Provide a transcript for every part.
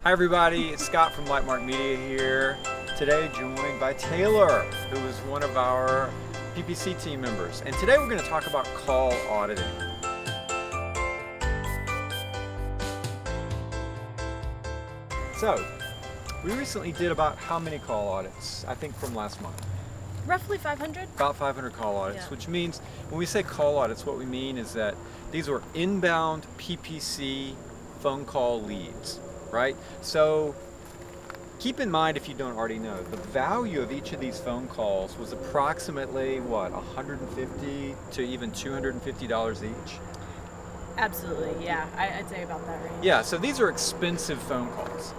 Hi everybody, it's Scott from Lightmark Media here. Today joined by Taylor, who is one of our PPC team members. And today we're going to talk about call auditing. So, we recently did about how many call audits? I think from last month. Roughly 500? About 500 call audits, Yeah. which means when we say call audits, what we mean is that these were inbound PPC phone call leads, right? So keep in mind, if you don't already know, the value of each of these phone calls was approximately, what, $150 to even $250 each? Absolutely, yeah. I'd say about that range. Yeah, so these are expensive phone calls.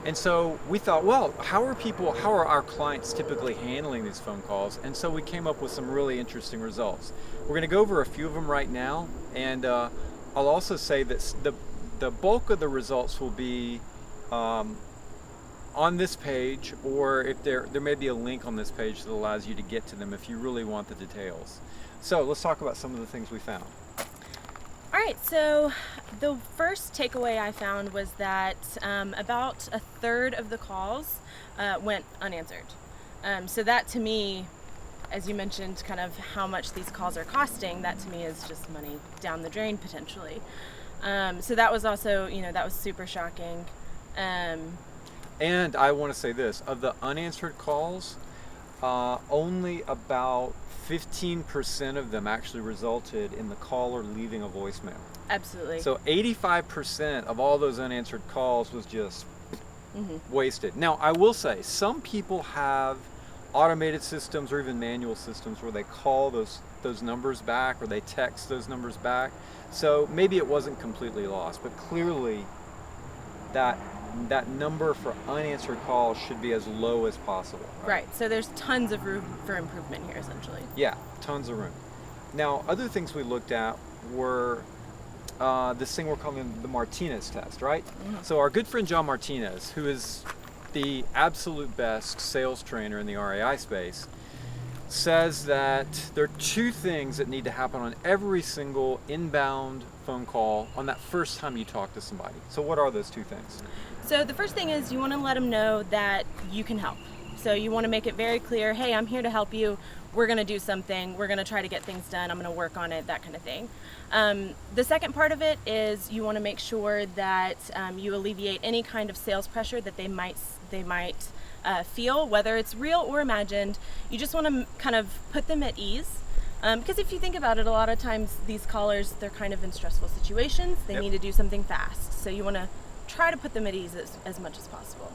And so we thought, well, how are our clients typically handling these phone calls? And so we came up with some really interesting results. We're going to go over a few of them right now, and I'll also say that the bulk of the results will be on this page, or if there may be a link on this page that allows you to get to them if you really want the details. So let's talk about some of the things we found. All right, so the first takeaway I found was that about a third of the calls went unanswered. So that to me, as you mentioned, kind of how much these calls are costing, that to me is just money down the drain potentially. So that was also, that was super shocking. And I want to say this, of the unanswered calls, only about 15% of them actually resulted in the caller leaving a voicemail. Absolutely. So 85% of all those unanswered calls was just wasted. Now, I will say, some people have automated systems or even manual systems where they call those numbers back, or they text those numbers back. So maybe it wasn't completely lost, but clearly that number for unanswered calls should be as low as possible. Right, so there's tons of room for improvement here, essentially. Yeah, tons of room. Now, other things we looked at were this thing we're calling the Martinez Test, right? So our good friend John Martinez, who is the absolute best sales trainer in the RAI space, says that there are two things that need to happen on every single inbound phone call on that first time you talk to somebody. So what are those two things? So the first thing is you want to let them know that you can help. So you want to make it very clear, hey, I'm here to help you. We're going to do something. We're going to try to get things done. I'm going to work on it, that kind of thing. The second part of it is you want to make sure that you alleviate any kind of sales pressure that they might feel, whether it's real or imagined. You just want to kind of put them at ease. Because if you think about it, a lot of times these callers, they're kind of in stressful situations. They need to do something fast. So you want to try to put them at ease as much as possible.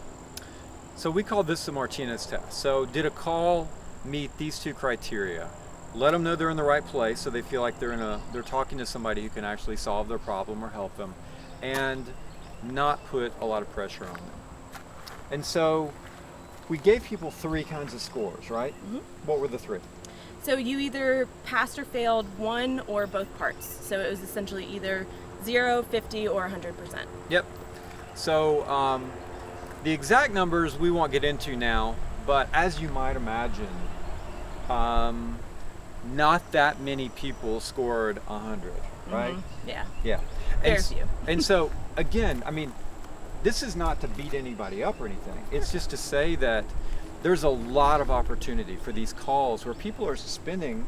So we call this the Martinez Test. So did a call meet these two criteria? Let them know they're in the right place, so they feel like they're talking to somebody who can actually solve their problem or help them, and not put a lot of pressure on them. And so we gave people three kinds of scores, right? What were the three? So you either passed or failed one or both parts. So it was essentially either 0, 50, or 100%. Yep. So the exact numbers we won't get into now, but as you might imagine, not that many people scored 100, right? Yeah. Yeah. Very few. And so, again, I mean, this is not to beat anybody up or anything. It's just to say that there's a lot of opportunity for these calls where people are spending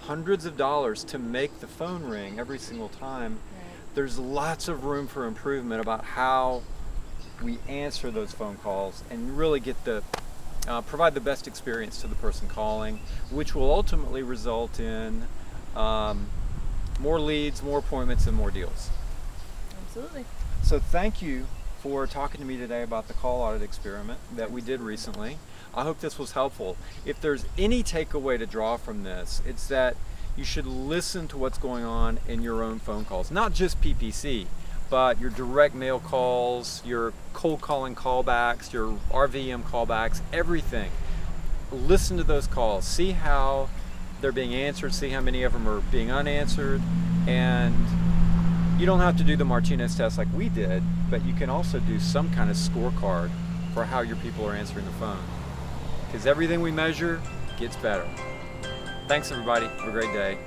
hundreds of dollars to make the phone ring every single time. There's lots of room for improvement about how we answer those phone calls and really get provide the best experience to the person calling, which will ultimately result in more leads, more appointments, and more deals. Absolutely. So thank you for talking to me today about the call audit experiment that we did recently. I hope this was helpful. If there's any takeaway to draw from this, it's that you should listen to what's going on in your own phone calls, not just PPC, but your direct mail calls, your cold calling callbacks, your RVM callbacks, everything. Listen to those calls, see how they're being answered, see how many of them are being unanswered, and you don't have to do the Martinez test like we did, but you can also do some kind of scorecard for how your people are answering the phone. Because everything we measure gets better. Thanks everybody, have a great day.